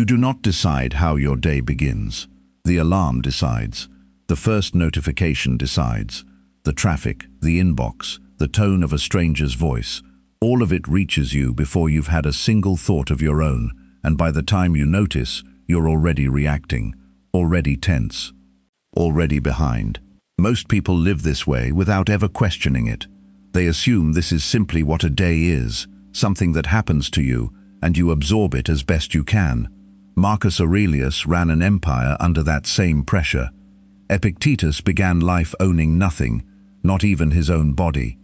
You do not decide how your day begins. The alarm decides. The first notification decides. The traffic, the inbox, the tone of a stranger's voice, all of it reaches you before you've had a single thought of your own, and by the time you notice, you're already reacting, already tense, already behind. Most people live this way without ever questioning it. They assume this is simply what a day is, something that happens to you, and you absorb it as best you can. Marcus Aurelius ran an empire under that same pressure. Epictetus began life owning nothing, not even his own body.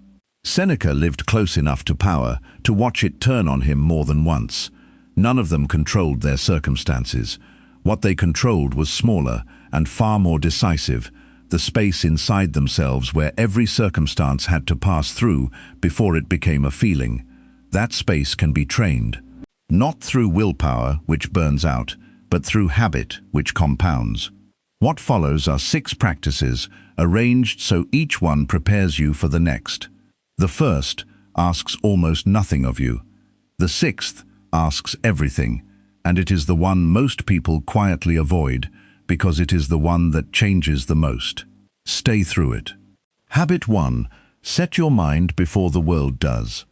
Seneca lived close enough to power to watch it turn on him more than once. None of them controlled their circumstances. What they controlled was smaller and far more decisive, the space inside themselves where every circumstance had to pass through before it became a feeling. That space can be trained. Not through willpower, which burns out, but through habit, which compounds. What follows are 6 practices, arranged so each one prepares you for the next. The first asks almost nothing of you. The 6th asks everything, and it is the one most people quietly avoid, because it is the one that changes the most. Stay through it. Habit 1. Set your mind before the world does.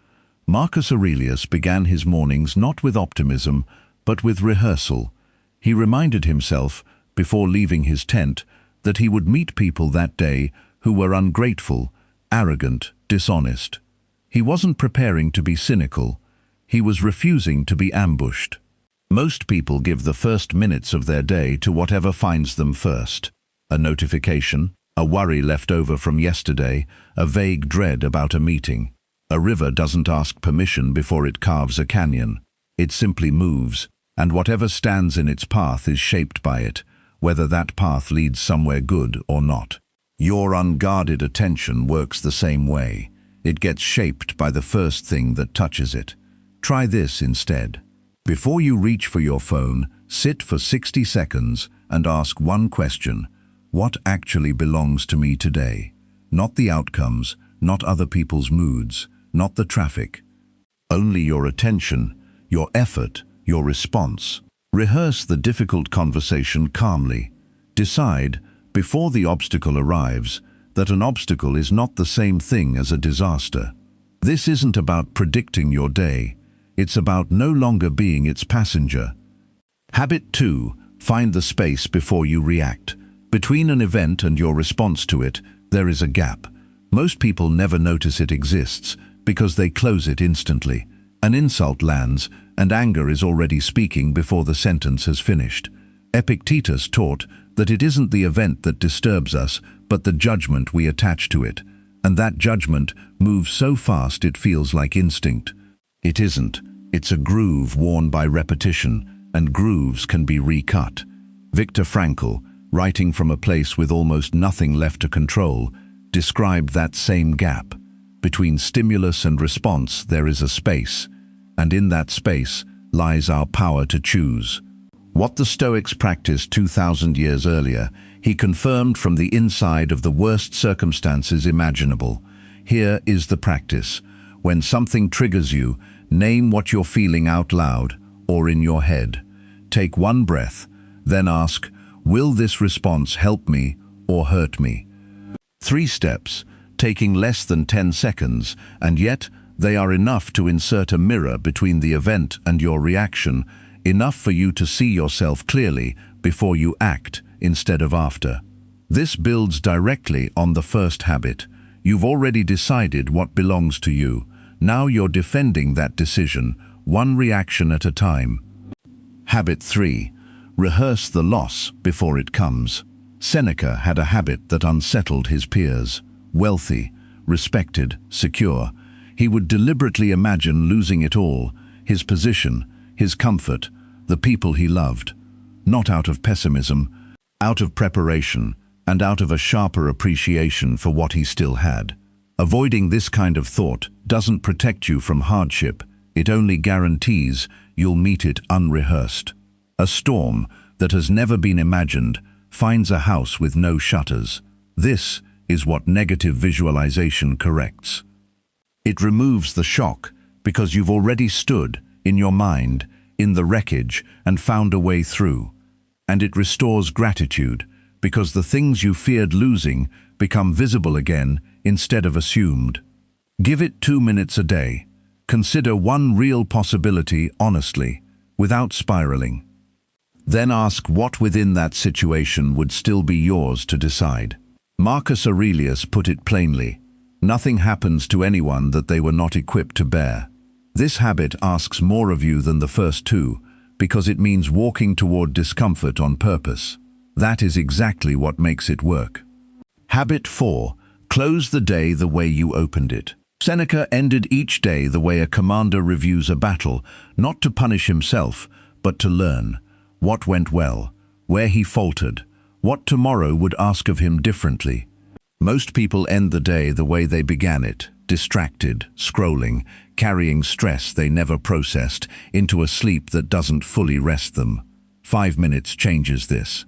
Marcus Aurelius began his mornings not with optimism, but with rehearsal. He reminded himself, before leaving his tent, that he would meet people that day who were ungrateful, arrogant, dishonest. He wasn't preparing to be cynical. He was refusing to be ambushed. Most people give the first minutes of their day to whatever finds them first. A notification, a worry left over from yesterday, a vague dread about a meeting. A river doesn't ask permission before it carves a canyon. It simply moves, and whatever stands in its path is shaped by it, whether that path leads somewhere good or not. Your unguarded attention works the same way. It gets shaped by the first thing that touches it. Try this instead. Before you reach for your phone, sit for 60 seconds and ask one question: what actually belongs to me today? Not the outcomes, not other people's moods, not the traffic. Only your attention, your effort, your response. Rehearse the difficult conversation calmly. Decide, before the obstacle arrives, that an obstacle is not the same thing as a disaster. This isn't about predicting your day. It's about no longer being its passenger. Habit 2. Find the space before you react. Between an event and your response to it, there is a gap. Most people never notice it exists because they close it instantly. An insult lands, and anger is already speaking before the sentence has finished. Epictetus taught that it isn't the event that disturbs us, but the judgment we attach to it. And that judgment moves so fast it feels like instinct. It isn't. It's a groove worn by repetition, and grooves can be recut. Viktor Frankl, writing from a place with almost nothing left to control, described that same gap. Between stimulus and response there is a space, and in that space lies our power to choose. What the Stoics practiced 2,000 years earlier, he confirmed from the inside of the worst circumstances imaginable. Here is the practice. When something triggers you, name what you're feeling out loud or in your head. Take one breath, then ask, will this response help me or hurt me? 3 steps, taking less than 10 seconds, and yet they are enough to insert a mirror between the event and your reaction, enough for you to see yourself clearly before you act instead of after. This builds directly on the first habit. You've already decided what belongs to you. Now you're defending that decision, one reaction at a time. Habit 3. Rehearse the loss before it comes. Seneca had a habit that unsettled his peers. Wealthy, respected, secure, he would deliberately imagine losing it all, his position, his comfort, the people he loved. Not out of pessimism, out of preparation, and out of a sharper appreciation for what he still had. Avoiding this kind of thought doesn't protect you from hardship, it only guarantees you'll meet it unrehearsed. A storm that has never been imagined finds a house with no shutters. This is what negative visualization corrects. It removes the shock because you've already stood, in your mind, in the wreckage, and found a way through. And it restores gratitude, because the things you feared losing become visible again instead of assumed. Give it 2 minutes a day. Consider one real possibility honestly, without spiraling. Then ask what within that situation would still be yours to decide. Marcus Aurelius put it plainly: nothing happens to anyone that they were not equipped to bear. This habit asks more of you than the first two, because it means walking toward discomfort on purpose. That is exactly what makes it work. Habit 4. Close the day the way you opened it. Seneca ended each day the way a commander reviews a battle, not to punish himself, but to learn what went well, where he faltered, what tomorrow would ask of him differently. Most people end the day the way they began it, distracted, scrolling, carrying stress they never processed into a sleep that doesn't fully rest them. 5 minutes changes this.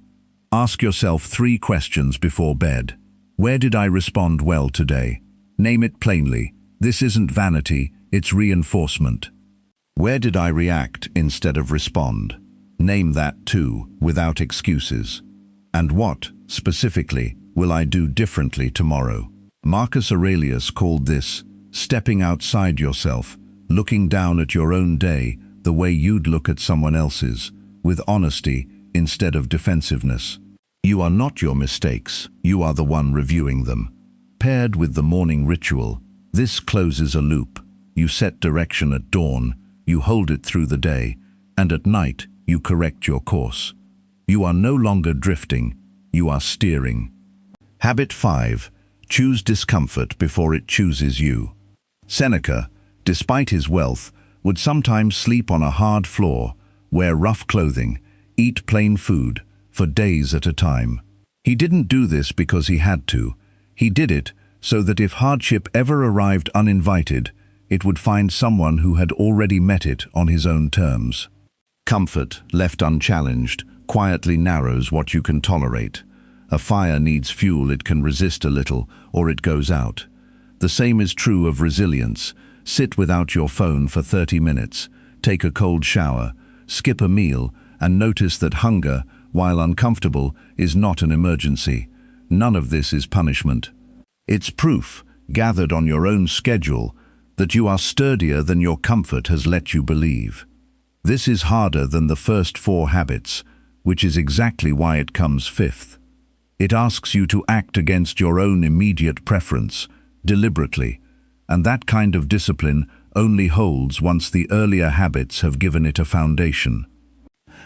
Ask yourself 3 questions before bed. Where did I respond well today? Name it plainly. This isn't vanity, it's reinforcement. Where did I react instead of respond? Name that too, without excuses. And what, specifically, will I do differently tomorrow? Marcus Aurelius called this stepping outside yourself, looking down at your own day the way you'd look at someone else's, with honesty instead of defensiveness. You are not your mistakes, you are the one reviewing them. Paired with the morning ritual, this closes a loop. You set direction at dawn, you hold it through the day, and at night you correct your course. You are no longer drifting, you are steering. Habit 5. Choose discomfort before it chooses you. Seneca, despite his wealth, would sometimes sleep on a hard floor, wear rough clothing, eat plain food, for days at a time. He didn't do this because he had to. He did it so that if hardship ever arrived uninvited, it would find someone who had already met it on his own terms. Comfort, left unchallenged, quietly narrows what you can tolerate. A fire needs fuel it can resist a little, or it goes out. The same is true of resilience. Sit without your phone for 30 minutes, take a cold shower, skip a meal, and notice that hunger, while uncomfortable, is not an emergency. None of this is punishment. It's proof, gathered on your own schedule, that you are sturdier than your comfort has let you believe. This is harder than the first 4 habits, which is exactly why it comes 5th. It asks you to act against your own immediate preference, deliberately, and that kind of discipline only holds once the earlier habits have given it a foundation.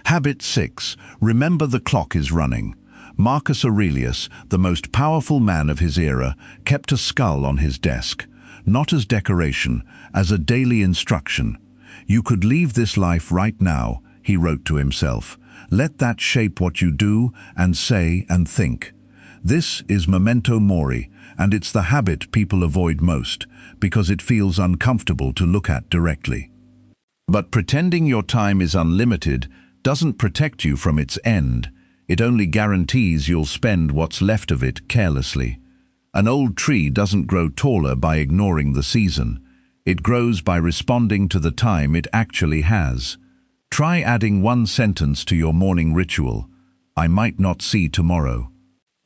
Habit 6. Remember the clock is running. Marcus Aurelius, the most powerful man of his era, kept a skull on his desk, not as decoration, as a daily instruction. You could leave this life right now, he wrote to himself. Let that shape what you do and say and think. This is memento mori, and it's the habit people avoid most, because it feels uncomfortable to look at directly. But pretending your time is unlimited doesn't protect you from its end. It only guarantees you'll spend what's left of it carelessly. An old tree doesn't grow taller by ignoring the season. It grows by responding to the time it actually has. Try adding 1 sentence to your morning ritual. I might not see tomorrow.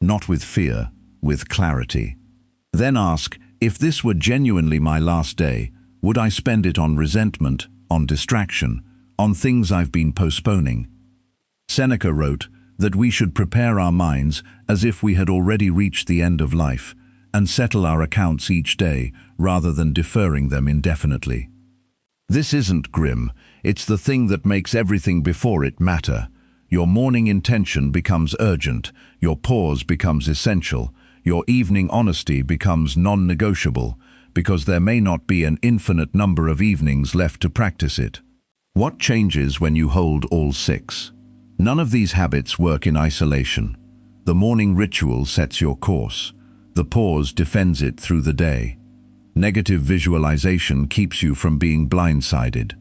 Not with fear, with clarity. Then ask, if this were genuinely my last day, would I spend it on resentment, on distraction, on things I've been postponing? Seneca wrote that we should prepare our minds as if we had already reached the end of life, and settle our accounts each day rather than deferring them indefinitely. This isn't grim, it's the thing that makes everything before it matter. Your morning intention becomes urgent, your pause becomes essential, your evening honesty becomes non-negotiable, because there may not be an infinite number of evenings left to practice it. What changes when you hold all 6? None of these habits work in isolation. The morning ritual sets your course. The pause defends it through the day. Negative visualization keeps you from being blindsided.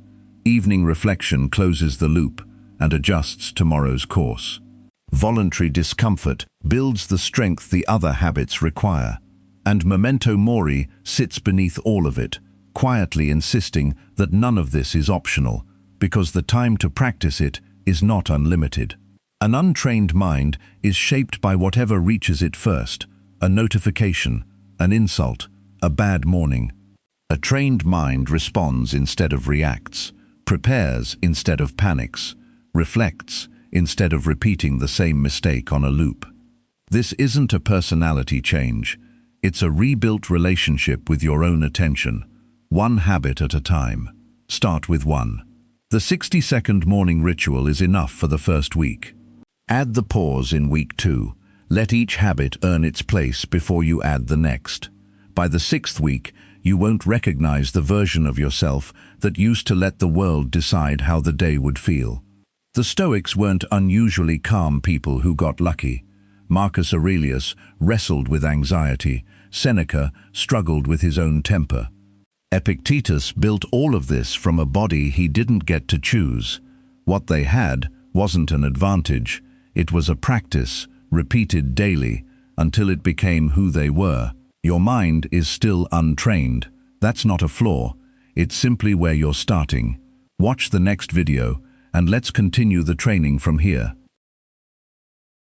Evening reflection closes the loop and adjusts tomorrow's course. Voluntary discomfort builds the strength the other habits require. And memento mori sits beneath all of it, quietly insisting that none of this is optional, because the time to practice it is not unlimited. An untrained mind is shaped by whatever reaches it first, a notification, an insult, a bad morning. A trained mind responds instead of reacts, prepares instead of panics, reflects instead of repeating the same mistake on a loop. This isn't a personality change, it's a rebuilt relationship with your own attention, one habit at a time. Start with one. The 60-second morning ritual is enough for the first week. Add the pause in week 2. Let each habit earn its place before you add the next. By the 6th week, you won't recognize the version of yourself that used to let the world decide how the day would feel. The Stoics weren't unusually calm people who got lucky. Marcus Aurelius wrestled with anxiety. Seneca struggled with his own temper. Epictetus built all of this from a body he didn't get to choose. What they had wasn't an advantage, it was a practice, repeated daily, until it became who they were. Your mind is still untrained. That's not a flaw, it's simply where you're starting. Watch the next video, and let's continue the training from here.